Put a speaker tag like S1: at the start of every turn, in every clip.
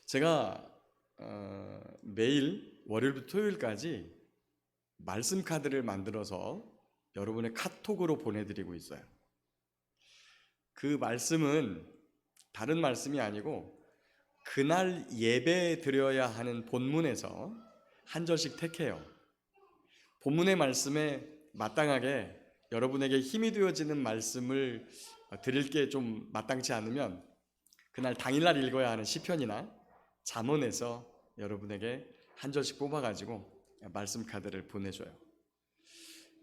S1: 제가 매일 월요일부터 토요일까지 말씀 카드를 만들어서 여러분의 카톡으로 보내드리고 있어요. 그 말씀은 다른 말씀이 아니고 그날 예배 드려야 하는 본문에서 한 절씩 택해요. 본문의 말씀에 마땅하게 여러분에게 힘이 되어지는 말씀을 드릴 게 좀 마땅치 않으면 그날 당일날 읽어야 하는 시편이나 잠언에서 여러분에게 한 절씩 뽑아가지고 말씀 카드를 보내줘요.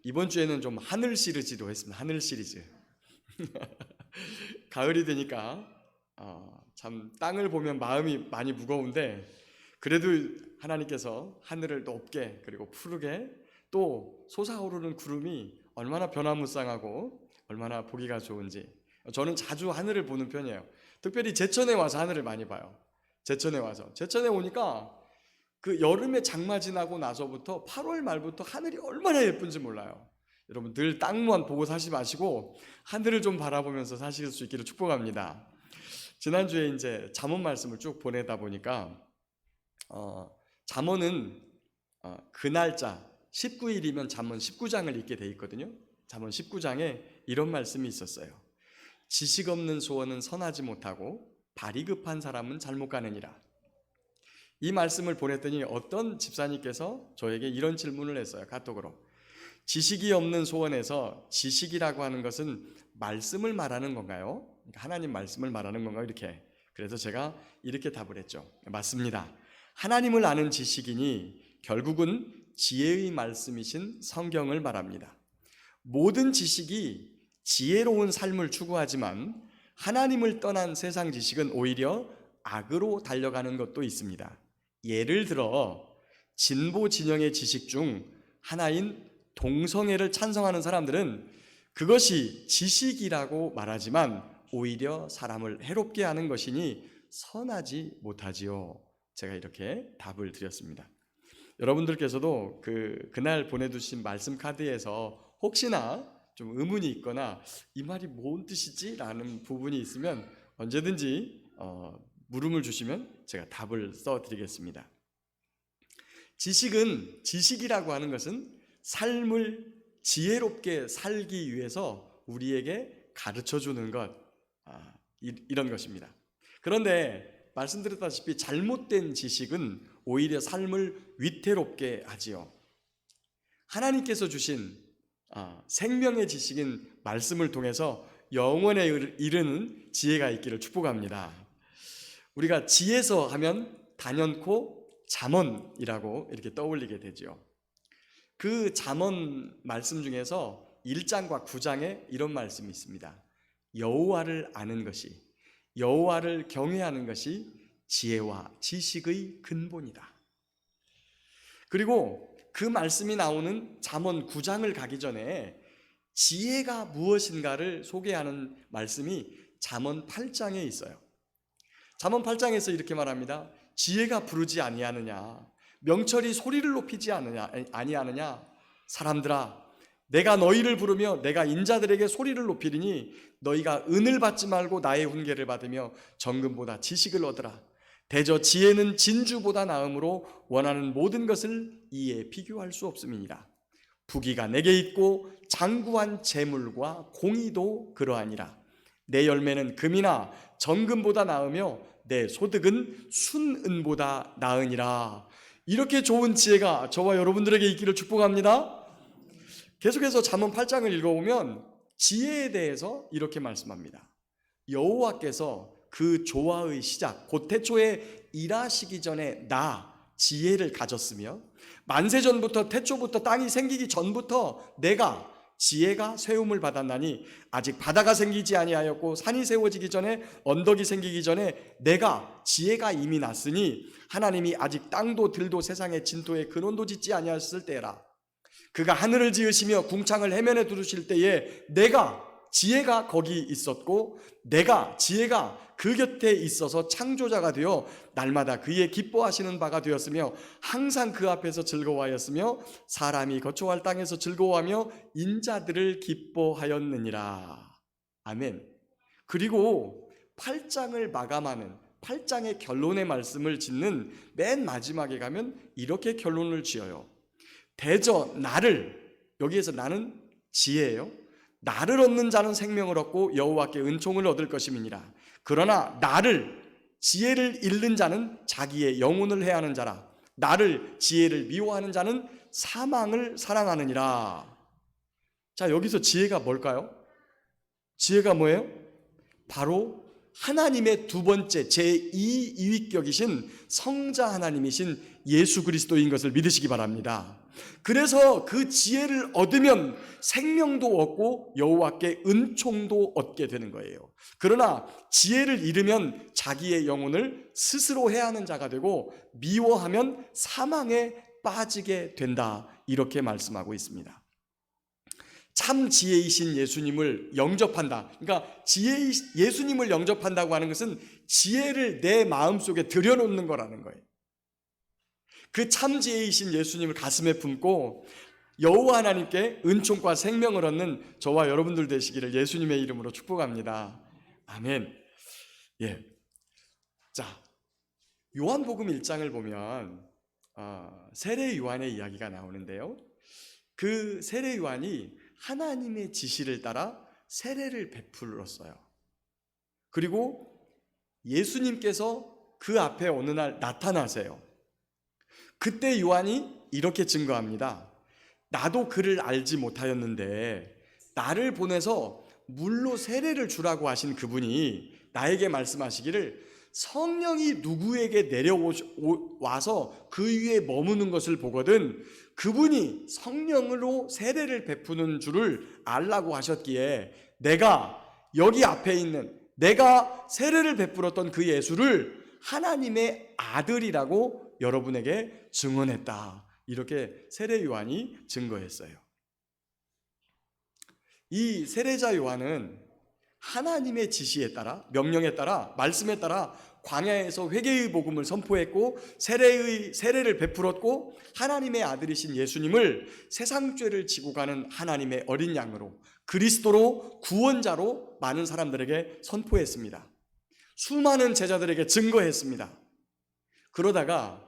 S1: 이번 주에는 좀 하늘 시리즈도 했습니다. 하늘 시리즈. 가을이 되니까 참 땅을 보면 마음이 많이 무거운데 그래도 하나님께서 하늘을 높게 그리고 푸르게 또 솟아오르는 구름이 얼마나 변화무쌍하고 얼마나 보기가 좋은지 저는 자주 하늘을 보는 편이에요. 특별히 제천에 와서 하늘을 많이 봐요. 제천에 오니까 그 여름에 장마 지나고 나서부터 8월 말부터 하늘이 얼마나 예쁜지 몰라요. 여러분 늘 땅만 보고 사지 마시고 하늘을 좀 바라보면서 사실 수 있기를 축복합니다. 지난주에 이제 잠언 말씀을 쭉 보내다 보니까 잠언은 그 날짜 19일이면 잠언 19장을 읽게 돼 있거든요. 잠언 19장에 이런 말씀이 있었어요. 지식 없는 소원은 선하지 못하고 발이 급한 사람은 잘못 가느니라. 이 말씀을 보냈더니 어떤 집사님께서 저에게 이런 질문을 했어요. 카톡으로. 지식이 없는 소원에서 지식이라고 하는 것은 말씀을 말하는 건가요? 하나님 말씀을 말하는 건가요? 이렇게. 그래서 제가 이렇게 답을 했죠. 맞습니다. 하나님을 아는 지식이니 결국은 지혜의 말씀이신 성경을 말합니다. 모든 지식이 지혜로운 삶을 추구하지만 하나님을 떠난 세상 지식은 오히려 악으로 달려가는 것도 있습니다. 예를 들어 진보 진영의 지식 중 하나인 동성애를 찬성하는 사람들은 그것이 지식이라고 말하지만 오히려 사람을 해롭게 하는 것이니 선하지 못하지요. 제가 이렇게 답을 드렸습니다. 여러분들께서도 그날 보내주신 말씀 카드에서 혹시나 좀 의문이 있거나 이 말이 뭔 뜻이지? 라는 부분이 있으면 언제든지 물음을 주시면 제가 답을 써드리겠습니다. 지식이라고 하는 것은 삶을 지혜롭게 살기 위해서 우리에게 가르쳐주는 것, 이런 것입니다. 그런데 말씀드렸다시피 잘못된 지식은 오히려 삶을 위태롭게 하지요. 하나님께서 주신 생명의 지식인 말씀을 통해서 영원에 이르는 지혜가 있기를 축복합니다. 우리가 지혜서 하면 단연코 잠언이라고 이렇게 떠올리게 되죠. 그 잠언 말씀 중에서 1장과 9장에 이런 말씀이 있습니다. 여호와를 아는 것이, 여호와를 경외하는 것이 지혜와 지식의 근본이다. 그리고 그 말씀이 나오는 잠언 9장을 가기 전에 지혜가 무엇인가를 소개하는 말씀이 잠언 8장에 있어요. 잠언 8장에서 이렇게 말합니다. 지혜가 부르지 아니하느냐, 명철이 소리를 높이지 아니하느냐. 사람들아, 내가 너희를 부르며 내가 인자들에게 소리를 높이리니 너희가 은을 받지 말고 나의 훈계를 받으며 정금보다 지식을 얻으라. 대저 지혜는 진주보다 나음으로 원하는 모든 것을 이에 비교할 수 없음이니라. 부귀가 내게 있고 장구한 재물과 공의도 그러하니라. 내 열매는 금이나 정금보다 나으며 내 소득은 순은보다 나으니라. 이렇게 좋은 지혜가 저와 여러분들에게 있기를 축복합니다. 계속해서 잠언 8장을 읽어보면 지혜에 대해서 이렇게 말씀합니다. 여호와께서 그 조화의 시작, 곧 태초에 일하시기 전에 나 지혜를 가졌으며 만세전부터 태초부터 땅이 생기기 전부터 내가 지혜가 세움을 받았나니 아직 바다가 생기지 아니하였고 산이 세워지기 전에 언덕이 생기기 전에 내가 지혜가 이미 났으니 하나님이 아직 땅도 들도 세상의 진토에 근원도 짓지 아니하였을 때라. 그가 하늘을 지으시며 궁창을 해면에 두르실 때에 내가 지혜가 거기 있었고 내가 지혜가 그 곁에 있어서 창조자가 되어 날마다 그의 기뻐하시는 바가 되었으며 항상 그 앞에서 즐거워하였으며 사람이 거처할 땅에서 즐거워하며 인자들을 기뻐하였느니라. 아멘. 그리고 8장을 마감하는 8장의 결론의 말씀을 짓는 맨 마지막에 가면 이렇게 결론을 지어요. 대저 나를, 여기에서 나는 지혜예요. 나를 얻는 자는 생명을 얻고 여호와께 은총을 얻을 것임이니라. 그러나 나를, 지혜를 잃는 자는 자기의 영혼을 해하는 자라. 나를, 지혜를 미워하는 자는 사망을 사랑하느니라. 자, 여기서 지혜가 뭘까요? 지혜가 뭐예요? 바로 하나님의 두 번째 제2위격이신 성자 하나님이신 예수 그리스도인 것을 믿으시기 바랍니다. 그래서 그 지혜를 얻으면 생명도 얻고 여호와께 은총도 얻게 되는 거예요. 그러나 지혜를 잃으면 자기의 영혼을 스스로 해하는 자가 되고 미워하면 사망에 빠지게 된다, 이렇게 말씀하고 있습니다. 참 지혜이신 예수님을 영접한다. 그러니까 예수님을 영접한다고 하는 것은 지혜를 내 마음속에 들여놓는 거라는 거예요. 그 참 지혜이신 예수님을 가슴에 품고 여호와 하나님께 은총과 생명을 얻는 저와 여러분들 되시기를 예수님의 이름으로 축복합니다. 아멘. 예. 자, 요한복음 1장을 보면 세례 요한의 이야기가 나오는데요. 그 세례 요한이 하나님의 지시를 따라 세례를 베풀었어요. 그리고 예수님께서 그 앞에 어느 날 나타나세요. 그때 요한이 이렇게 증거합니다. 나도 그를 알지 못하였는데 나를 보내서 물로 세례를 주라고 하신 그분이 나에게 말씀하시기를 성령이 누구에게 내려와서 그 위에 머무는 것을 보거든 그분이 성령으로 세례를 베푸는 줄을 알라고 하셨기에 내가 여기 앞에 있는 내가 세례를 베풀었던 그 예수를 하나님의 아들이라고 여러분에게 증언했다. 이렇게 세례 요한이 증거했어요. 이 세례자 요한은 하나님의 지시에 따라, 명령에 따라, 말씀에 따라 광야에서 회개의 복음을 선포했고 세례를 베풀었고 하나님의 아들이신 예수님을 세상 죄를 지고 가는 하나님의 어린 양으로 그리스도로 구원자로 많은 사람들에게 선포했습니다. 수많은 제자들에게 증거했습니다. 그러다가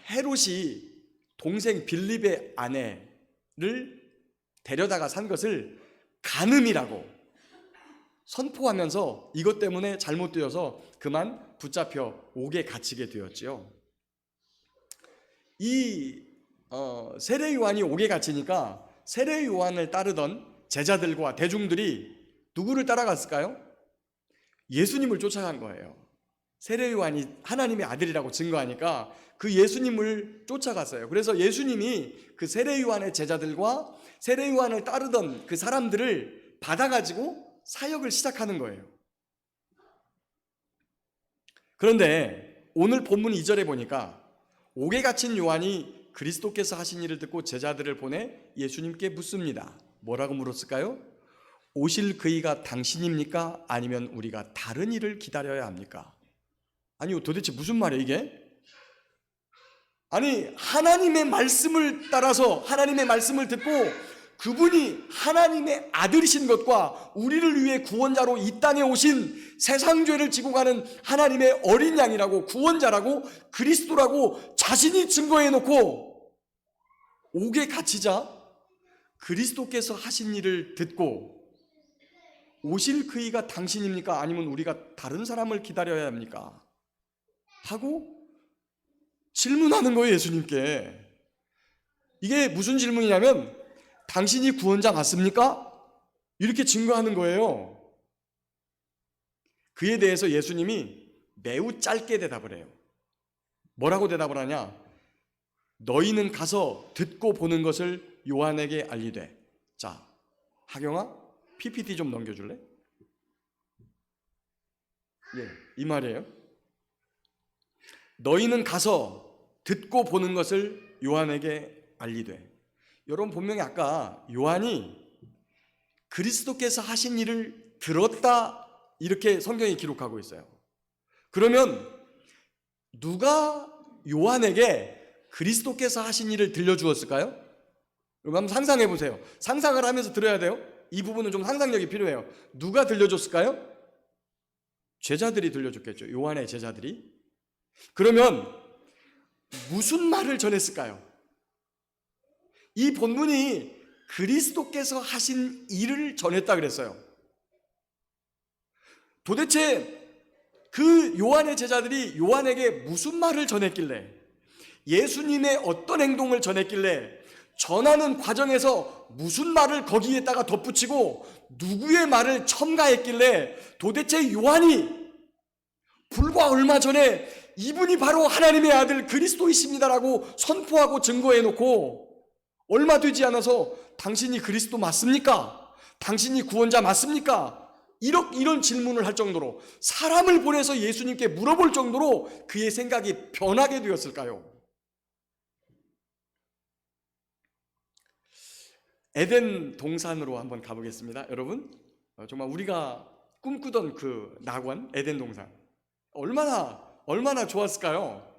S1: 헤롯이 동생 빌립의 아내를 데려다가 산 것을 간음이라고 선포하면서 이것 때문에 잘못되어서 그만 붙잡혀 옥에 갇히게 되었지요. 이 세례 요한이 옥에 갇히니까 세례 요한을 따르던 제자들과 대중들이 누구를 따라갔을까요? 예수님을 쫓아간 거예요. 세례 요한이 하나님의 아들이라고 증거하니까 그 예수님을 쫓아갔어요. 그래서 예수님이 그 세례 요한의 제자들과 세례 요한을 따르던 그 사람들을 받아가지고 사역을 시작하는 거예요. 그런데 오늘 본문 2절에 보니까 옥에 갇힌 요한이 그리스도께서 하신 일을 듣고 제자들을 보내 예수님께 묻습니다. 뭐라고 물었을까요? 오실 그이가 당신입니까? 아니면 우리가 다른 일을 기다려야 합니까? 아니 도대체 무슨 말이에요 이게? 아니 하나님의 말씀을 따라서 하나님의 말씀을 듣고 그분이 하나님의 아들이신 것과 우리를 위해 구원자로 이 땅에 오신 세상 죄를 지고 가는 하나님의 어린 양이라고 구원자라고 그리스도라고 자신이 증거해 놓고 옥에 갇히자 그리스도께서 하신 일을 듣고 오실 그이가 당신입니까? 아니면 우리가 다른 사람을 기다려야 합니까? 하고 질문하는 거예요 예수님께. 이게 무슨 질문이냐면 당신이 구원자 맞습니까? 이렇게 증거하는 거예요. 그에 대해서 예수님이 매우 짧게 대답을 해요. 뭐라고 대답을 하냐? 너희는 가서 듣고 보는 것을 요한에게 알리되. 자, 하경아 PPT 좀 넘겨줄래? 예, 이 말이에요. 너희는 가서 듣고 보는 것을 요한에게 알리되. 여러분 분명히 아까 요한이 그리스도께서 하신 일을 들었다 이렇게 성경이 기록하고 있어요. 그러면 누가 요한에게 그리스도께서 하신 일을 들려주었을까요? 여러분 한번 상상해 보세요. 상상을 하면서 들어야 돼요. 이 부분은 좀 상상력이 필요해요. 누가 들려줬을까요? 제자들이 들려줬겠죠. 요한의 제자들이. 그러면 무슨 말을 전했을까요? 이 본문이 그리스도께서 하신 일을 전했다 그랬어요. 도대체 그 요한의 제자들이 요한에게 무슨 말을 전했길래, 예수님의 어떤 행동을 전했길래, 전하는 과정에서 무슨 말을 거기에다가 덧붙이고 누구의 말을 첨가했길래 도대체 요한이 불과 얼마 전에 이분이 바로 하나님의 아들 그리스도이십니다라고 선포하고 증거해놓고 얼마 되지 않아서 당신이 그리스도 맞습니까? 당신이 구원자 맞습니까? 이런 질문을 할 정도로, 사람을 보내서 예수님께 물어볼 정도로 그의 생각이 변하게 되었을까요? 에덴 동산으로 한번 가보겠습니다. 여러분, 정말 우리가 꿈꾸던 그 낙원 에덴 동산, 얼마나 좋았을까요?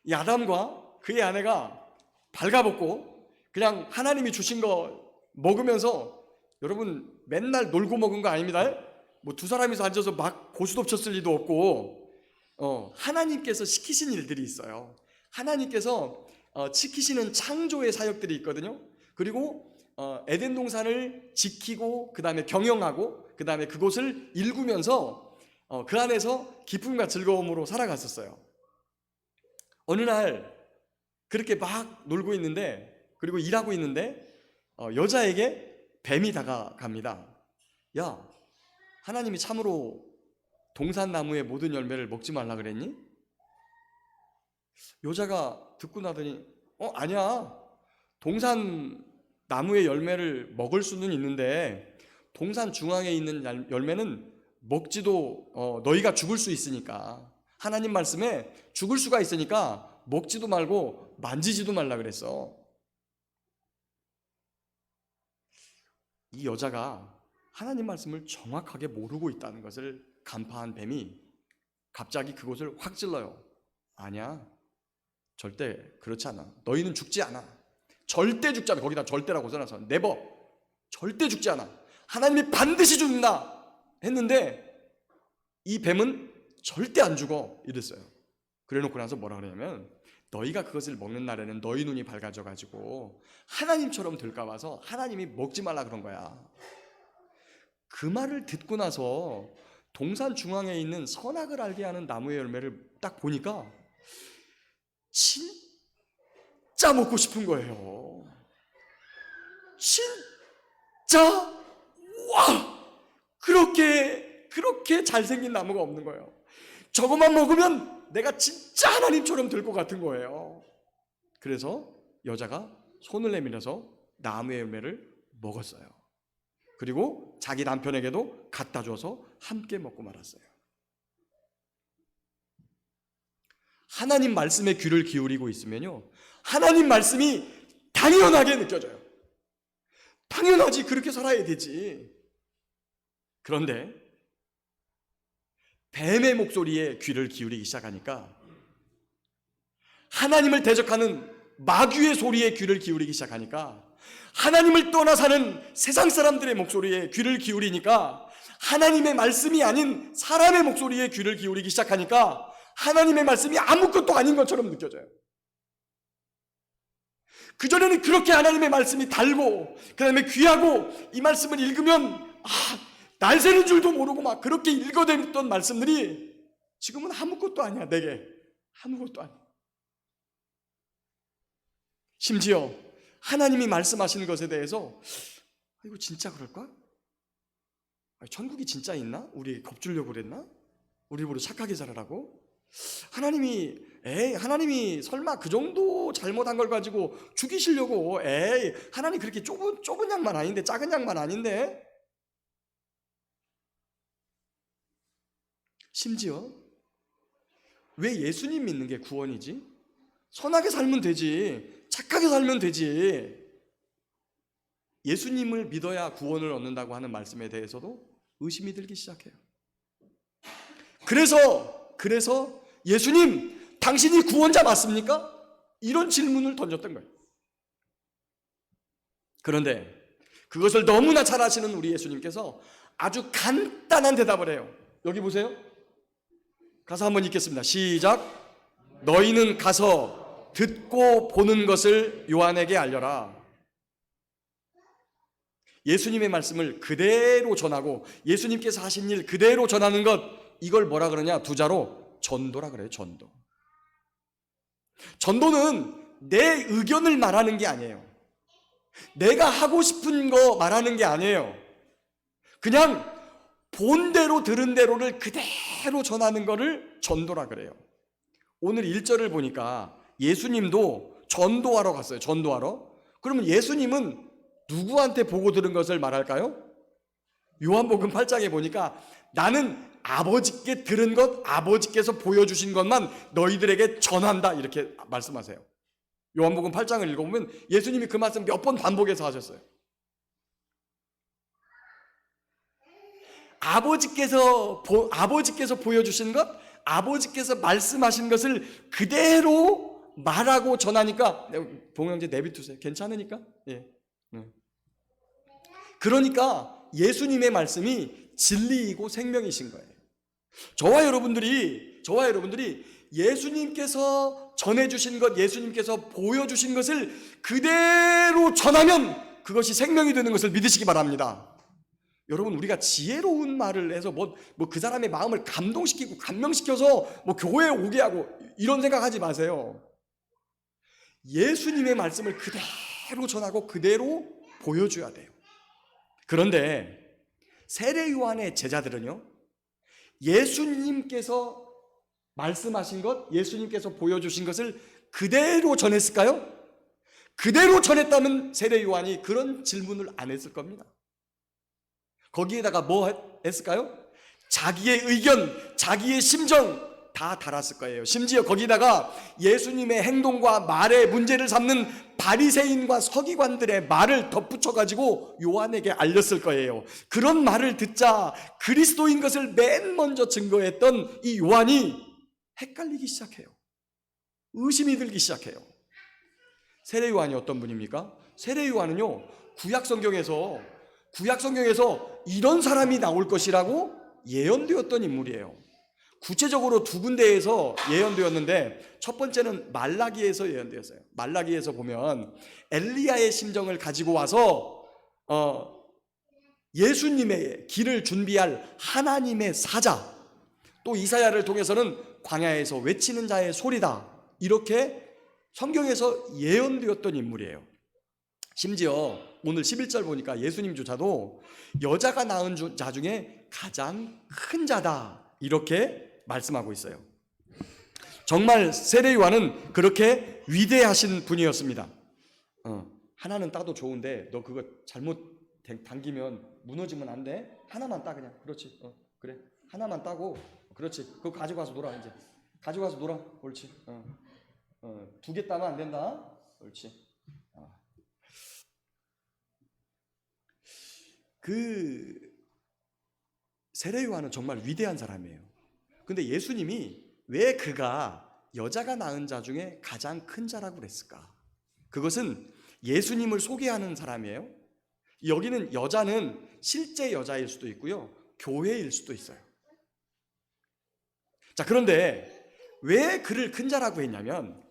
S1: 이 아담과 그의 아내가 발가벗고 그냥 하나님이 주신 거 먹으면서, 여러분 맨날 놀고 먹은 거 아닙니다. 뭐 두 사람이서 앉아서 막 고스톱 쳤을 리도 없고, 하나님께서 시키신 일들이 있어요. 하나님께서 시키시는 창조의 사역들이 있거든요. 그리고 에덴 동산을 지키고 그 다음에 경영하고 그 다음에 그곳을 일구면서 그 안에서 기쁨과 즐거움으로 살아갔었어요. 어느 날 그렇게 막 놀고 있는데, 그리고 일하고 있는데 여자에게 뱀이 다가갑니다. 야, 하나님이 참으로 동산나무의 모든 열매를 먹지 말라 그랬니? 여자가 듣고 나더니 아니야, 동산나무의 열매를 먹을 수는 있는데 동산 중앙에 있는 열매는 먹지도, 너희가 죽을 수 있으니까, 하나님 말씀에 죽을 수가 있으니까 먹지도 말고 만지지도 말라 그랬어. 이 여자가 하나님 말씀을 정확하게 모르고 있다는 것을 간파한 뱀이 갑자기 그곳을 확 찔러요. 아니야, 절대 그렇지 않아. 너희는 죽지 않아. 절대 죽지 않아. 거기다 절대라고 써놔서 네버, 절대 죽지 않아. 하나님이 반드시 죽는다 했는데 이 뱀은 절대 안 죽어 이랬어요. 그래놓고 나서 뭐라 그러냐면, 너희가 그것을 먹는 날에는 너희 눈이 밝아져 가지고 하나님처럼 될까 봐서 하나님이 먹지 말라 그런 거야. 그 말을 듣고 나서 동산 중앙에 있는 선악을 알게 하는 나무의 열매를 딱 보니까 진짜 먹고 싶은 거예요. 진짜, 와, 그렇게 잘생긴 나무가 없는 거예요. 저것만 먹으면 내가 진짜 하나님처럼 될 것 같은 거예요. 그래서 여자가 손을 내밀어서 나무의 열매를 먹었어요. 그리고 자기 남편에게도 갖다 줘서 함께 먹고 말았어요. 하나님 말씀에 귀를 기울이고 있으면요, 하나님 말씀이 당연하게 느껴져요. 당연하지, 그렇게 살아야 되지. 그런데 뱀의 목소리에 귀를 기울이기 시작하니까, 하나님을 대적하는 마귀의 소리에 귀를 기울이기 시작하니까, 하나님을 떠나 사는 세상 사람들의 목소리에 귀를 기울이니까, 하나님의 말씀이 아닌 사람의 목소리에 귀를 기울이기 시작하니까 하나님의 말씀이 아무것도 아닌 것처럼 느껴져요. 그전에는 그렇게 하나님의 말씀이 달고 그 다음에 귀하고, 이 말씀을 읽으면 날 새는 줄도 모르고 막 그렇게 읽어댔던 말씀들이 지금은 아무것도 아니야. 내게 아무것도 아니야. 심지어 하나님이 말씀하시는 것에 대해서 이거 진짜 그럴까? 천국이 진짜 있나? 우리 겁주려고 그랬나? 우리 보러 착하게 살아라고? 하나님이 설마 그 정도 잘못한 걸 가지고 죽이시려고? 하나님 그렇게 좁은 양만 아닌데, 작은 양만 아닌데? 심지어 왜 예수님 믿는 게 구원이지? 선하게 살면 되지, 착하게 살면 되지. 예수님을 믿어야 구원을 얻는다고 하는 말씀에 대해서도 의심이 들기 시작해요. 그래서 예수님, 당신이 구원자 맞습니까? 이런 질문을 던졌던 거예요. 그런데 그것을 너무나 잘 아시는 우리 예수님께서 아주 간단한 대답을 해요. 여기 보세요. 가서 한번 읽겠습니다. 시작. 너희는 가서 듣고 보는 것을 요한에게 알려라. 예수님의 말씀을 그대로 전하고 예수님께서 하신 일 그대로 전하는 것, 이걸 뭐라 그러냐? 두 자로 전도라 그래요. 전도. 전도는 내 의견을 말하는 게 아니에요. 내가 하고 싶은 거 말하는 게 아니에요. 그냥 본 대로 들은 대로를 그대로 전하는 거를 전도라 그래요. 오늘 1절을 보니까 예수님도 전도하러 갔어요. 전도하러. 그러면 예수님은 누구한테 보고 들은 것을 말할까요? 요한복음 8장에 보니까 나는 아버지께 들은 것, 아버지께서 보여주신 것만 너희들에게 전한다, 이렇게 말씀하세요. 요한복음 8장을 읽어보면 예수님이 그 말씀 몇 번 반복해서 하셨어요. 아버지께서 보여주신 것, 아버지께서 말씀하신 것을 그대로 말하고 전하니까, 동영재 내비두세요. 괜찮으니까? 예. 그러니까 예수님의 말씀이 진리이고 생명이신 거예요. 저와 여러분들이 예수님께서 전해주신 것, 예수님께서 보여주신 것을 그대로 전하면 그것이 생명이 되는 것을 믿으시기 바랍니다. 여러분, 우리가 지혜로운 말을 해서 그 사람의 마음을 감동시키고 감명시켜서 교회에 오게 하고 이런 생각하지 마세요. 예수님의 말씀을 그대로 전하고 그대로 보여줘야 돼요. 그런데 세례 요한의 제자들은요, 예수님께서 말씀하신 것, 예수님께서 보여주신 것을 그대로 전했을까요? 그대로 전했다면 세례 요한이 그런 질문을 안 했을 겁니다. 거기에다가 뭐 했을까요? 자기의 의견, 자기의 심정 다 달았을 거예요. 심지어 거기다가 예수님의 행동과 말의 문제를 삼는 바리새인과 서기관들의 말을 덧붙여가지고 요한에게 알렸을 거예요. 그런 말을 듣자 그리스도인 것을 맨 먼저 증거했던 이 요한이 헷갈리기 시작해요. 의심이 들기 시작해요. 세례 요한이 어떤 분입니까? 세례 요한은요, 구약 성경에서 이런 사람이 나올 것이라고 예언되었던 인물이에요. 구체적으로 두 군데에서 예언되었는데, 첫 번째는 말라기에서 예언되었어요. 말라기에서 보면 엘리야의 심정을 가지고 와서 예수님의 길을 준비할 하나님의 사자, 또 이사야를 통해서는 광야에서 외치는 자의 소리다, 이렇게 성경에서 예언되었던 인물이에요. 심지어 오늘 11절 보니까 예수님조차도 여자가 낳은 자 중에 가장 큰 자다, 이렇게 말씀하고 있어요. 정말 세례 요한은 그렇게 위대하신 분이었습니다. 하나는 따도 좋은데 너 그거 잘못 당기면 무너지면 안 돼. 하나만 따, 그냥. 그렇지. 그래. 하나만 따고, 그렇지. 그거 가지고 가서 놀아. 이제 가지고 가서 놀아. 옳지. 두 개 따면 안 된다. 옳지. 그 세례 요한은 정말 위대한 사람이에요. 근데 예수님이 왜 그가 여자가 낳은 자 중에 가장 큰 자라고 그랬을까? 그것은 예수님을 소개하는 사람이에요. 여기는 여자는 실제 여자일 수도 있고요, 교회일 수도 있어요. 자, 그런데 왜 그를 큰 자라고 했냐면,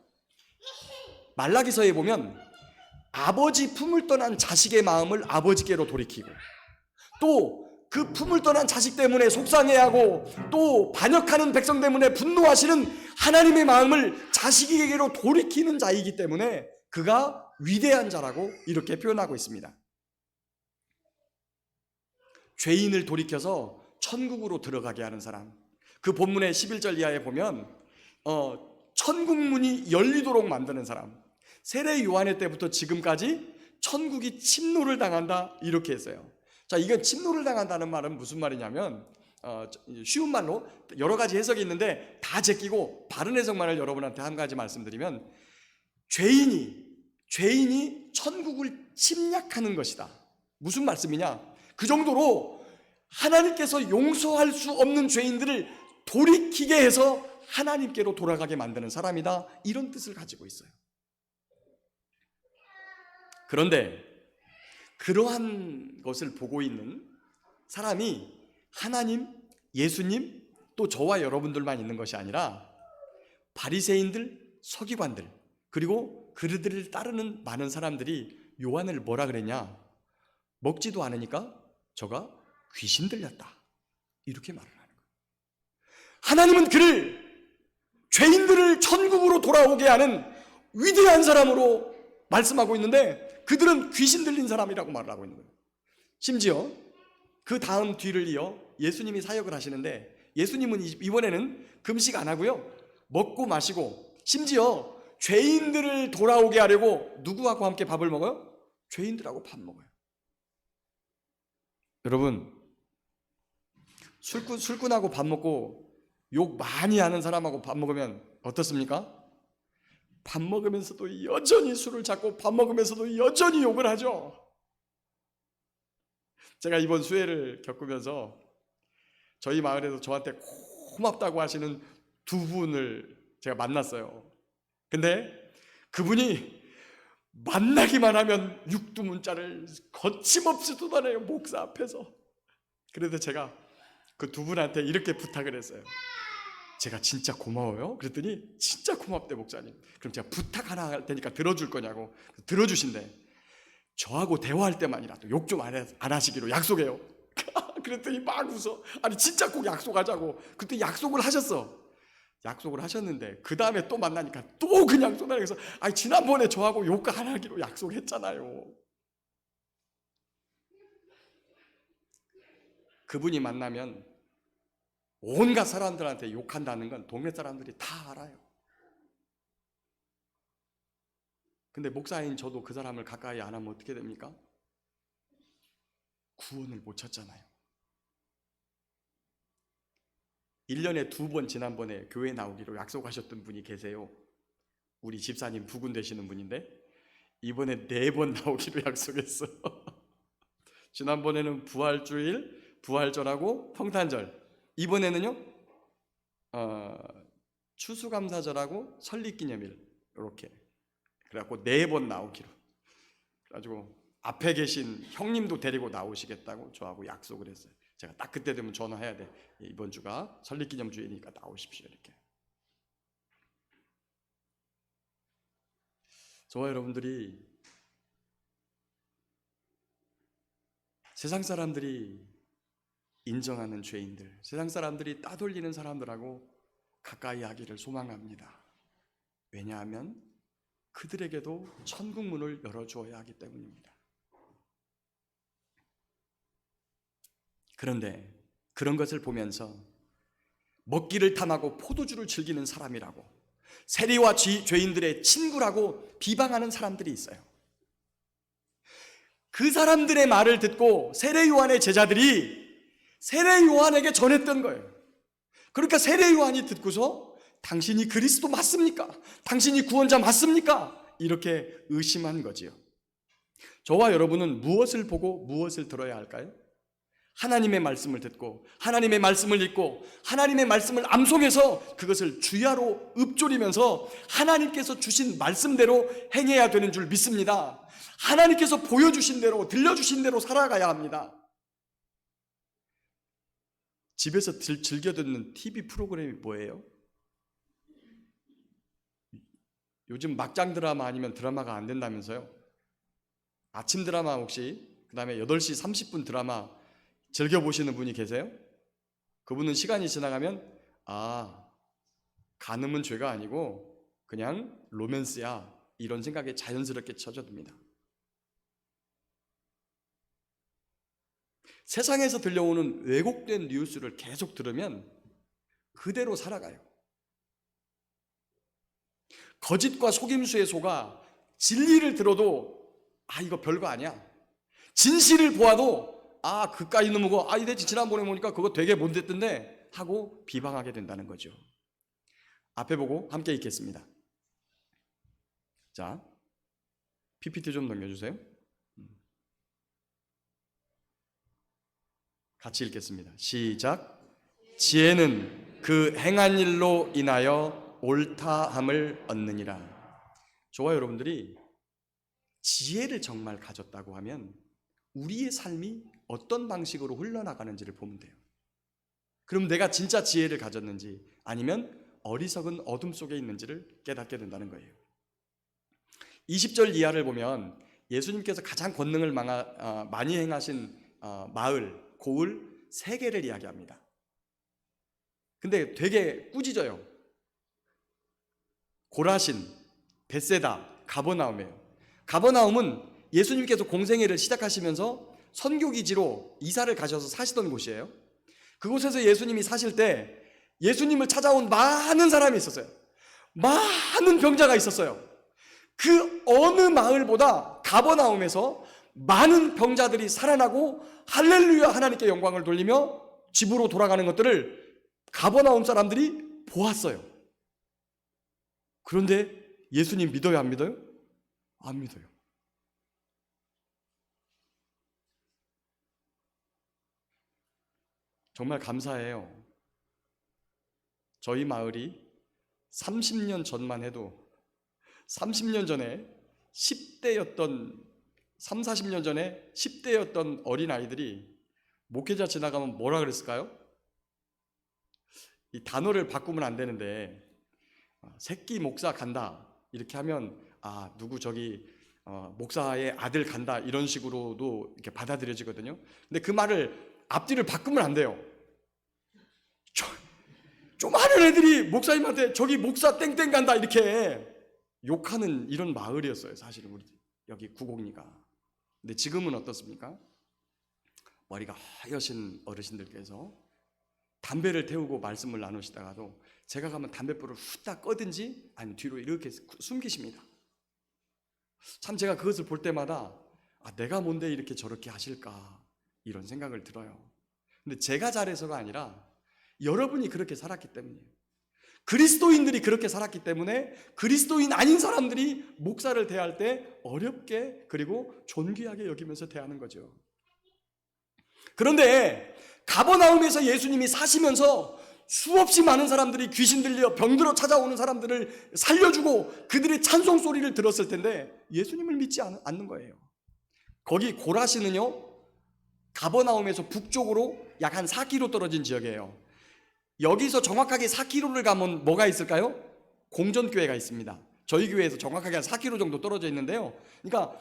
S1: 말라기서에 보면 아버지 품을 떠난 자식의 마음을 아버지께로 돌이키고, 또 그 품을 떠난 자식 때문에 속상해하고, 또 반역하는 백성 때문에 분노하시는 하나님의 마음을 자식에게로 돌이키는 자이기 때문에 그가 위대한 자라고 이렇게 표현하고 있습니다. 죄인을 돌이켜서 천국으로 들어가게 하는 사람, 그 본문의 11절 이하에 보면 천국 문이 열리도록 만드는 사람, 세례 요한의 때부터 지금까지 천국이 침노를 당한다, 이렇게 했어요. 자, 이건 침노를 당한다는 말은 무슨 말이냐면, 쉬운 말로 여러 가지 해석이 있는데 다 제끼고 바른 해석만을 여러분한테 한 가지 말씀드리면, 죄인이 천국을 침략하는 것이다. 무슨 말씀이냐? 그 정도로 하나님께서 용서할 수 없는 죄인들을 돌이키게 해서 하나님께로 돌아가게 만드는 사람이다, 이런 뜻을 가지고 있어요. 그런데 그러한 것을 보고 있는 사람이 하나님, 예수님, 또 저와 여러분들만 있는 것이 아니라 바리새인들, 서기관들, 그리고 그들을 따르는 많은 사람들이 요한을 뭐라 그랬냐? 먹지도 않으니까 저가 귀신 들렸다, 이렇게 말을 하는 거예요. 하나님은 그를 죄인들을 천국으로 돌아오게 하는 위대한 사람으로 말씀하고 있는데 그들은 귀신 들린 사람이라고 말을 하고 있는 거예요. 심지어 그 다음 뒤를 이어 예수님이 사역을 하시는데 예수님은 이번에는 금식 안 하고요, 먹고 마시고, 심지어 죄인들을 돌아오게 하려고 누구하고 함께 밥을 먹어요? 죄인들하고 밥 먹어요. 여러분, 술꾼하고 밥 먹고 욕 많이 하는 사람하고 밥 먹으면 어떻습니까? 밥 먹으면서도 여전히 술을 잡고 밥 먹으면서도 여전히 욕을 하죠. 제가 이번 수해를 겪으면서 저희 마을에서 저한테 고맙다고 하시는 두 분을 제가 만났어요. 근데 그분이 만나기만 하면 육두문자를 거침없이 쏟아내요, 목사 앞에서. 그래서 제가 그 두 분한테 이렇게 부탁을 했어요. 제가 진짜 고마워요. 그랬더니 진짜 고맙대, 목사님. 그럼 제가 부탁 하나 할 테니까 들어줄 거냐고. 들어주신대. 저하고 대화할 때만이라도 욕 좀 안 하시기로 약속해요. 그랬더니 막 웃어. 아니 진짜 꼭 약속하자고. 그때 약속을 하셨어. 약속을 하셨는데 그 다음에 또 만나니까 또 그냥 쏟아내서, 아니 지난번에 저하고 욕 안 하기로 약속했잖아요. 그분이 만나면 온갖 사람들한테 욕한다는 건 동네 사람들이 다 알아요. 근데 목사인 저도 그 사람을 가까이 안 하면 어떻게 됩니까? 구원을 못 찾잖아요. 1년에 2번 지난번에 교회 나오기로 약속하셨던 분이 계세요. 우리 집사님 부군 되시는 분인데 이번에 4번 나오기로 약속했어. 지난번에는 부활주일, 부활절하고 성탄절, 이번에는요 추수감사절하고 설립기념일, 이렇게 그래갖고 4번 나오기로. 그래가지고 앞에 계신 형님도 데리고 나오시겠다고 저하고 약속을 했어요. 제가 딱 그때 되면 전화해야 돼. 이번 주가 설립기념주의니까 나오십시오, 이렇게. 저와 여러분들이 세상 사람들이 인정하는 죄인들, 세상 사람들이 따돌리는 사람들하고 가까이 하기를 소망합니다. 왜냐하면 그들에게도 천국 문을 열어주어야 하기 때문입니다. 그런데 그런 것을 보면서 먹기를 탐하고 포도주를 즐기는 사람이라고, 세리와 죄인들의 친구라고 비방하는 사람들이 있어요. 그 사람들의 말을 듣고 세례 요한의 제자들이 세례 요한에게 전했던 거예요. 그러니까 세례 요한이 듣고서 당신이 그리스도 맞습니까? 당신이 구원자 맞습니까? 이렇게 의심한 거지요. 저와 여러분은 무엇을 보고 무엇을 들어야 할까요? 하나님의 말씀을 듣고 하나님의 말씀을 읽고 하나님의 말씀을 암송해서 그것을 주야로 읊조리면서 하나님께서 주신 말씀대로 행해야 되는 줄 믿습니다. 하나님께서 보여주신 대로, 들려주신 대로 살아가야 합니다. 집에서 즐겨 듣는 TV 프로그램이 뭐예요? 요즘 막장 드라마 아니면 드라마가 안 된다면서요? 아침 드라마 혹시, 그 다음에 8시 30분 드라마 즐겨보시는 분이 계세요? 그분은 시간이 지나가면 간음은 죄가 아니고 그냥 로맨스야, 이런 생각에 자연스럽게 젖어듭니다. 세상에서 들려오는 왜곡된 뉴스를 계속 들으면 그대로 살아가요. 거짓과 속임수에 속아 진리를 들어도 이거 별거 아니야, 진실을 보아도 그까이 놈이고 이제 지난번에 보니까 그거 되게 못됐던데 하고 비방하게 된다는 거죠. 앞에 보고 함께 읽겠습니다. 자, PPT 좀 넘겨주세요. 같이 읽겠습니다. 시작. 지혜는 그 행한 일로 인하여 옳다함을 얻느니라. 저와 여러분들이 지혜를 정말 가졌다고 하면 우리의 삶이 어떤 방식으로 흘러나가는지를 보면 돼요. 그럼 내가 진짜 지혜를 가졌는지 아니면 어리석은 어둠 속에 있는지를 깨닫게 된다는 거예요. 20절 이하를 보면 예수님께서 가장 권능을 많이 행하신 마을, 고을 3개를 이야기합니다. 근데 되게 꾸짖어요. 고라신, 벳세다, 가버나움이에요. 가버나움은 예수님께서 공생애를 시작하시면서 선교기지로 이사를 가셔서 사시던 곳이에요. 그곳에서 예수님이 사실 때 예수님을 찾아온 많은 사람이 있었어요. 많은 병자가 있었어요. 그 어느 마을보다 가버나움에서 많은 병자들이 살아나고 할렐루야 하나님께 영광을 돌리며 집으로 돌아가는 것들을 가버나움 사람들이 보았어요. 그런데 예수님 믿어요, 안 믿어요? 안 믿어요. 정말 감사해요. 저희 마을이 30년 전만 해도 30년 전에 10대였던 3, 40년 전에 10대였던 어린아이들이 목회자 지나가면 뭐라 그랬을까요? 이 단어를 바꾸면 안 되는데 새끼 목사 간다 이렇게 하면 누구 저기 목사의 아들 간다 이런 식으로도 이렇게 받아들여지거든요. 근데 그 말을 앞뒤를 바꾸면 안 돼요. 조그마한 애들이 목사님한테 저기 목사 땡땡 간다 이렇게 욕하는 이런 마을이었어요. 사실은 우리 여기 구곡리가. 근데 지금은 어떻습니까? 머리가 하여신 어르신들께서 담배를 태우고 말씀을 나누시다가도 제가 가면 담뱃불을 후딱 꺼든지 아니면 뒤로 이렇게 숨기십니다. 참 제가 그것을 볼 때마다 내가 뭔데 이렇게 저렇게 하실까 이런 생각을 들어요. 근데 제가 잘해서가 아니라 여러분이 그렇게 살았기 때문이에요. 그리스도인들이 그렇게 살았기 때문에 그리스도인 아닌 사람들이 목사를 대할 때 어렵게 그리고 존귀하게 여기면서 대하는 거죠. 그런데 가버나움에서 예수님이 사시면서 수없이 많은 사람들이 귀신 들려 병들어 찾아오는 사람들을 살려주고 그들의 찬송 소리를 들었을 텐데 예수님을 믿지 않는 거예요. 거기 고라시는요, 가버나움에서 북쪽으로 약 한 4km 떨어진 지역이에요. 여기서 정확하게 4km를 가면 뭐가 있을까요? 공전교회가 있습니다. 저희 교회에서 정확하게 한 4km 정도 떨어져 있는데요. 그러니까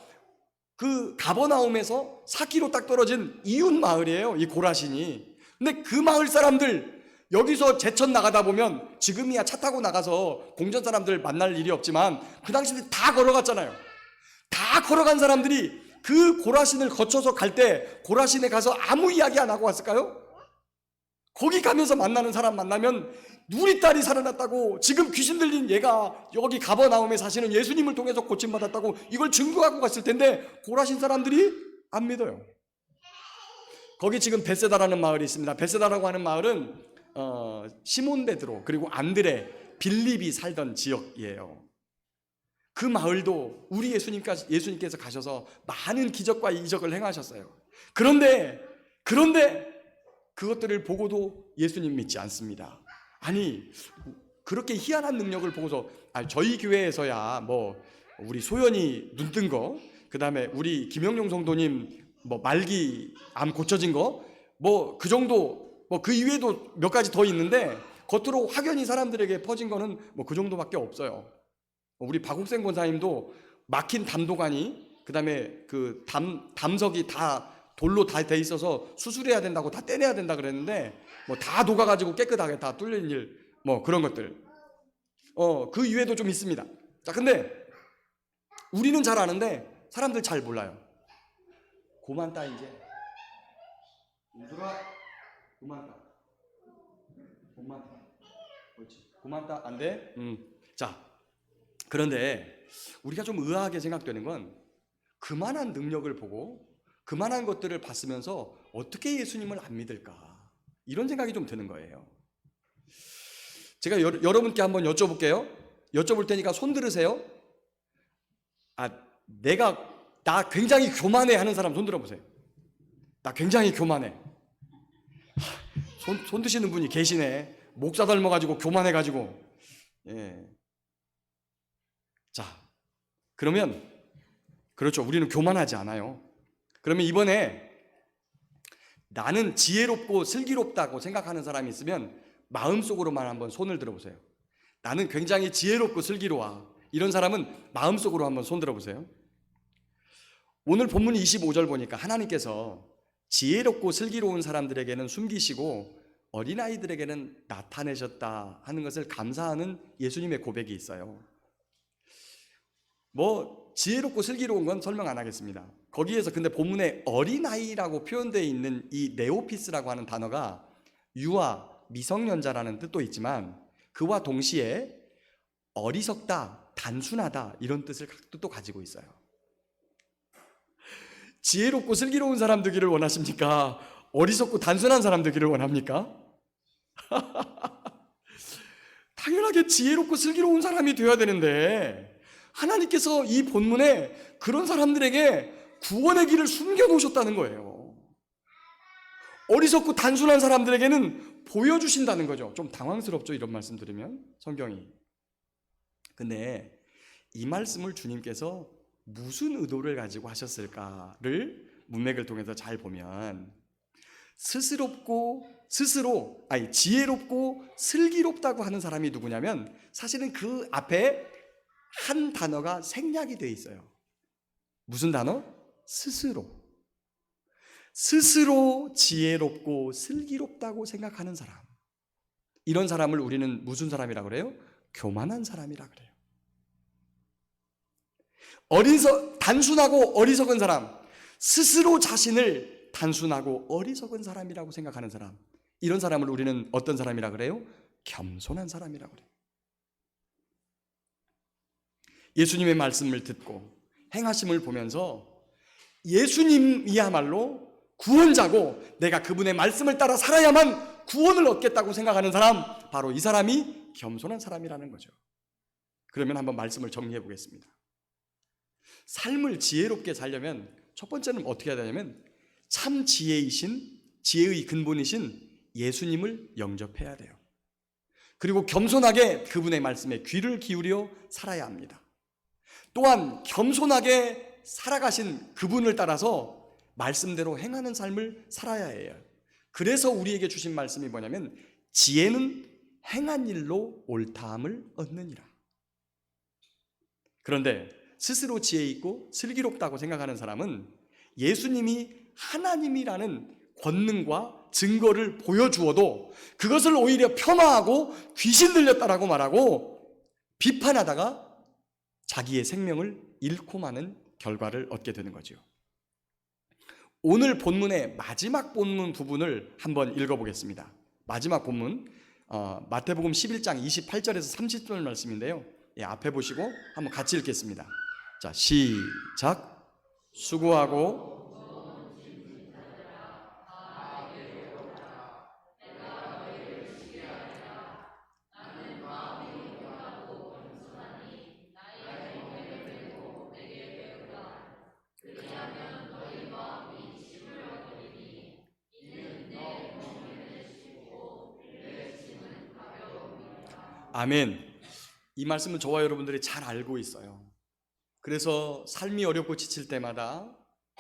S1: 그 가버나움에서 4km 딱 떨어진 이웃 마을이에요, 이 고라신이. 근데 그 마을 사람들 여기서 제천 나가다 보면 지금이야 차 타고 나가서 공전 사람들 만날 일이 없지만 그 당시에 다 걸어갔잖아요. 다 걸어간 사람들이 그 고라신을 거쳐서 갈 때 고라신에 가서 아무 이야기 안 하고 왔을까요? 거기 가면서 만나는 사람 만나면 우리 딸이 살아났다고, 지금 귀신 들린 얘가 여기 가버나움에 사시는 예수님을 통해서 고침받았다고 이걸 증거하고 갔을 텐데 고라신 사람들이 안 믿어요. 거기 지금 벳세다라는 마을이 있습니다. 벳세다라고 하는 마을은 시몬 베드로 그리고 안드레, 빌립이 살던 지역이에요. 그 마을도 우리 예수님께서 가셔서 많은 기적과 이적을 행하셨어요. 그런데 그것들을 보고도 예수님 믿지 않습니다. 아니, 그렇게 희한한 능력을 보고서 저희 교회에서야 뭐 우리 소연이 눈 뜬 거, 그 다음에 우리 김영용 성도님 뭐 말기 암 고쳐진 거, 뭐 그 정도, 뭐 그 이외에도 몇 가지 더 있는데 겉으로 확연히 사람들에게 퍼진 거는 뭐 그 정도밖에 없어요. 우리 박옥생 권사님도 막힌 담도관이, 그 다음에 그 담석이 다 돌로 다 돼 있어서 수술해야 된다고 다 떼내야 된다 그랬는데 뭐 다 녹아가지고 깨끗하게 다 뚫린 일, 뭐 그런 것들 그 이외에도 좀 있습니다. 자, 근데 우리는 잘 아는데 사람들 잘 몰라요. 고만따 이제 얘들아, 고만따 그렇지, 고만따 안 돼? 자, 그런데 우리가 좀 의아하게 생각되는 건 그만한 능력을 보고 그만한 것들을 봤으면서 어떻게 예수님을 안 믿을까, 이런 생각이 좀 드는 거예요. 제가 여러분께 한번 여쭤볼게요. 여쭤볼 테니까 손 들으세요. 나 굉장히 교만해 하는 사람 손 들어보세요. 나 굉장히 교만해. 손 드시는 분이 계시네. 목사 닮아가지고 교만해가지고. 예. 자, 그러면 그렇죠, 우리는 교만하지 않아요. 그러면 이번에 나는 지혜롭고 슬기롭다고 생각하는 사람이 있으면 마음속으로만 한번 손을 들어보세요. 나는 굉장히 지혜롭고 슬기로워. 이런 사람은 마음속으로 한번 손 들어보세요. 오늘 본문 25절 보니까 하나님께서 지혜롭고 슬기로운 사람들에게는 숨기시고 어린아이들에게는 나타내셨다 하는 것을 감사하는 예수님의 고백이 있어요. 지혜롭고 슬기로운 건 설명 안 하겠습니다. 거기에서 근데 본문에 어린아이라고 표현되어 있는 이 네오피스라고 하는 단어가 유아, 미성년자라는 뜻도 있지만 그와 동시에 어리석다, 단순하다 이런 뜻도 가지고 있어요. 지혜롭고 슬기로운 사람 되기를 원하십니까? 어리석고 단순한 사람 되기를 원합니까? 당연하게 지혜롭고 슬기로운 사람이 되어야 되는데 하나님께서 이 본문에 그런 사람들에게 구원의 길을 숨겨놓으셨다는 거예요. 어리석고 단순한 사람들에게는 보여주신다는 거죠. 좀 당황스럽죠, 이런 말씀 들으면 성경이. 근데 이 말씀을 주님께서 무슨 의도를 가지고 하셨을까를 문맥을 통해서 잘 보면 지혜롭고 슬기롭다고 하는 사람이 누구냐면 사실은 그 앞에 한 단어가 생략이 되어 있어요. 무슨 단어? 스스로 지혜롭고 슬기롭다고 생각하는 사람. 이런 사람을 우리는 무슨 사람이라고 그래요? 교만한 사람이라 그래요. 단순하고 어리석은 사람, 스스로 자신을 단순하고 어리석은 사람이라고 생각하는 사람, 이런 사람을 우리는 어떤 사람이라 그래요? 겸손한 사람이라 그래요. 예수님의 말씀을 듣고 행하심을 보면서 예수님이야말로 구원자고 내가 그분의 말씀을 따라 살아야만 구원을 얻겠다고 생각하는 사람, 바로 이 사람이 겸손한 사람이라는 거죠. 그러면 한번 말씀을 정리해 보겠습니다. 삶을 지혜롭게 살려면 첫 번째는 어떻게 해야 되냐면 참 지혜의 근본이신 예수님을 영접해야 돼요. 그리고 겸손하게 그분의 말씀에 귀를 기울여 살아야 합니다. 또한 겸손하게 살아가신 그분을 따라서 말씀대로 행하는 삶을 살아야 해요. 그래서 우리에게 주신 말씀이 뭐냐면 지혜는 행한 일로 옳다함을 얻느니라. 그런데 스스로 지혜 있고 슬기롭다고 생각하는 사람은 예수님이 하나님이라는 권능과 증거를 보여주어도 그것을 오히려 폄하하고 귀신 들렸다라고 말하고 비판하다가 자기의 생명을 잃고 마는 결과를 얻게 되는 거죠. 오늘 본문의 마지막 본문 부분을 한번 읽어보겠습니다. 마지막 본문 마태복음 11장 28절에서 30절 말씀인데요. 앞에 보시고 한번 같이 읽겠습니다. 자, 시작. 수고하고 아멘. 이 말씀은 저와 여러분들이 잘 알고 있어요. 그래서 삶이 어렵고 지칠 때마다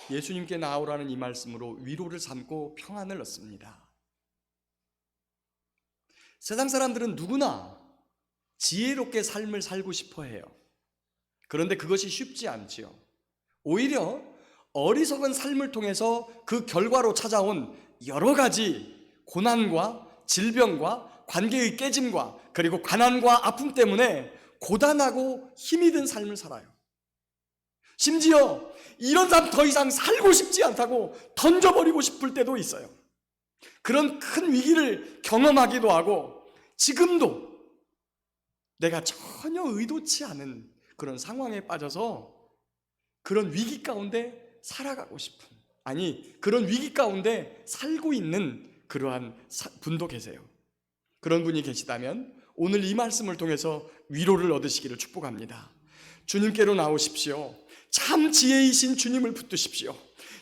S1: 예수님께 나오라는 이 말씀으로 위로를 삼고 평안을 얻습니다. 세상 사람들은 누구나 지혜롭게 삶을 살고 싶어 해요. 그런데 그것이 쉽지 않지요. 오히려 어리석은 삶을 통해서 그 결과로 찾아온 여러 가지 고난과 질병과 관계의 깨짐과 그리고 가난과 아픔 때문에 고단하고 힘이 든 삶을 살아요. 심지어 이런 삶 더 이상 살고 싶지 않다고 던져버리고 싶을 때도 있어요. 그런 큰 위기를 경험하기도 하고 지금도 내가 전혀 의도치 않은 그런 상황에 빠져서 그런 위기 가운데 살아가고 싶은, 그런 위기 가운데 살고 있는 그러한 분도 계세요. 그런 분이 계시다면 오늘 이 말씀을 통해서 위로를 얻으시기를 축복합니다. 주님께로 나오십시오. 참 지혜이신 주님을 붙드십시오.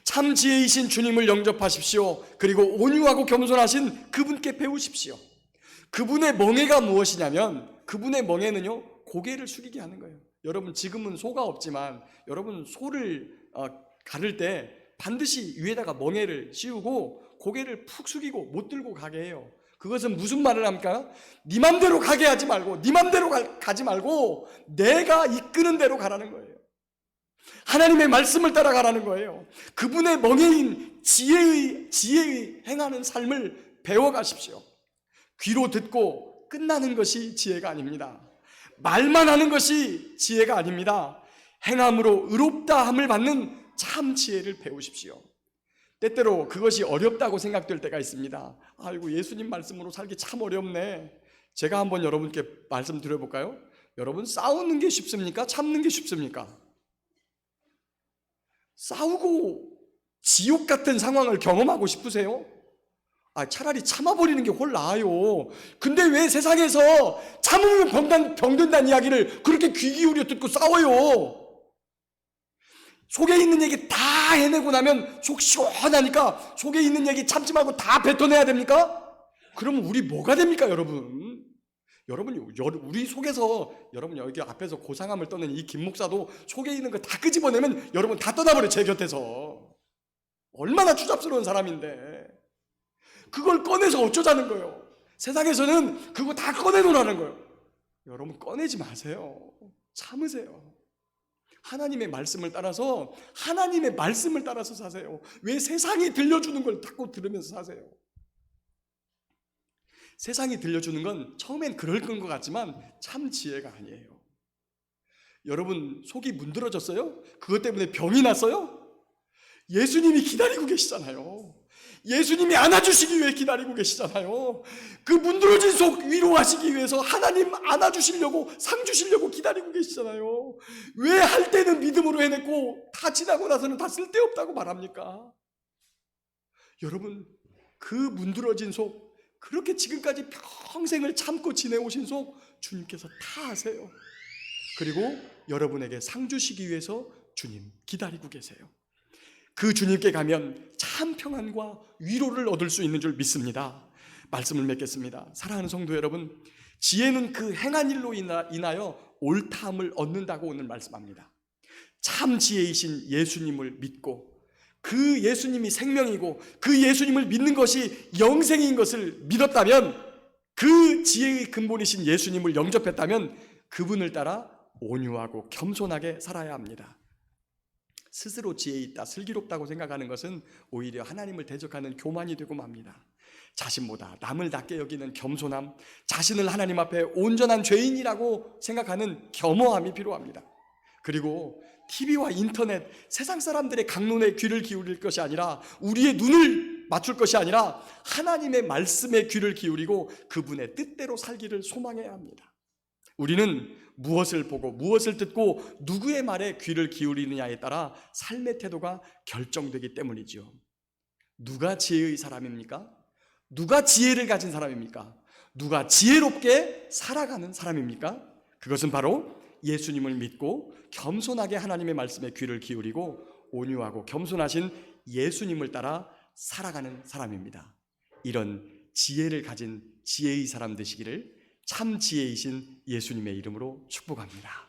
S1: 참 지혜이신 주님을 영접하십시오. 그리고 온유하고 겸손하신 그분께 배우십시오. 그분의 멍에가 무엇이냐면 그분의 멍에는요, 고개를 숙이게 하는 거예요. 여러분 지금은 소가 없지만 여러분 소를 가를 때 반드시 위에다가 멍에를 씌우고 고개를 푹 숙이고 못 들고 가게 해요. 그것은 무슨 말을 합니까? 네 맘대로 가게 하지 말고, 네 맘대로 가지 말고 내가 이끄는 대로 가라는 거예요. 하나님의 말씀을 따라가라는 거예요. 그분의 멍에인 지혜의 행하는 삶을 배워가십시오. 귀로 듣고 끝나는 것이 지혜가 아닙니다. 말만 하는 것이 지혜가 아닙니다. 행함으로 의롭다함을 받는 참 지혜를 배우십시오. 때때로 그것이 어렵다고 생각될 때가 있습니다. 아이고, 예수님 말씀으로 살기 참 어렵네. 제가 한번 여러분께 말씀드려볼까요? 여러분, 싸우는 게 쉽습니까? 참는 게 쉽습니까? 싸우고 지옥 같은 상황을 경험하고 싶으세요? 차라리 참아버리는 게 훨 나아요. 근데 왜 세상에서 참으면 병든다는 이야기를 그렇게 귀 기울여 듣고 싸워요? 속에 있는 얘기 다 해내고 나면 속 시원하니까 속에 있는 얘기 참지 말고 다 뱉어내야 됩니까? 그러면 우리 뭐가 됩니까, 여러분? 우리 속에서, 여러분 여기 앞에서 고상함을 떠는 이 김 목사도 속에 있는 거 다 끄집어내면 여러분 다 떠나버려, 제 곁에서. 얼마나 추잡스러운 사람인데 그걸 꺼내서 어쩌자는 거예요. 세상에서는 그거 다 꺼내놓으라는 거예요. 여러분, 꺼내지 마세요. 참으세요. 하나님의 말씀을 따라서 사세요. 왜 세상이 들려주는 걸 자꾸 들으면서 사세요? 세상이 들려주는 건 처음엔 그럴 것 같지만 참 지혜가 아니에요. 여러분, 속이 문드러졌어요? 그것 때문에 병이 났어요? 예수님이 기다리고 계시잖아요. 예수님이 안아주시기 위해 기다리고 계시잖아요. 그 문드러진 속 위로하시기 위해서 하나님 안아주시려고, 상 주시려고 기다리고 계시잖아요. 왜 할 때는 믿음으로 해냈고 다 지나고 나서는 다 쓸데없다고 말합니까? 여러분, 그 문드러진 속, 그렇게 지금까지 평생을 참고 지내오신 속 주님께서 다 아세요. 그리고 여러분에게 상 주시기 위해서 주님 기다리고 계세요. 그 주님께 가면 참 평안과 위로를 얻을 수 있는 줄 믿습니다. 말씀을 맺겠습니다. 사랑하는 성도 여러분, 지혜는 그 행한 일로 인하여 옳다함을 얻는다고 오늘 말씀합니다. 참 지혜이신 예수님을 믿고 그 예수님이 생명이고 그 예수님을 믿는 것이 영생인 것을 믿었다면, 그 지혜의 근본이신 예수님을 영접했다면 그분을 따라 온유하고 겸손하게 살아야 합니다. 스스로 지혜 있다, 슬기롭다고 생각하는 것은 오히려 하나님을 대적하는 교만이 되고 맙니다. 자신보다 남을 낮게 여기는 겸손함, 자신을 하나님 앞에 온전한 죄인이라고 생각하는 겸허함이 필요합니다. 그리고 TV와 인터넷, 세상 사람들의 강론에 귀를 기울일 것이 아니라, 우리의 눈을 맞출 것이 아니라 하나님의 말씀에 귀를 기울이고 그분의 뜻대로 살기를 소망해야 합니다. 우리는 무엇을 보고 무엇을 듣고 누구의 말에 귀를 기울이느냐에 따라 삶의 태도가 결정되기 때문이죠. 누가 지혜의 사람입니까? 누가 지혜를 가진 사람입니까? 누가 지혜롭게 살아가는 사람입니까? 그것은 바로 예수님을 믿고 겸손하게 하나님의 말씀에 귀를 기울이고 온유하고 겸손하신 예수님을 따라 살아가는 사람입니다. 이런 지혜를 가진 지혜의 사람 되시기를 참 지혜이신 예수님의 이름으로 축복합니다.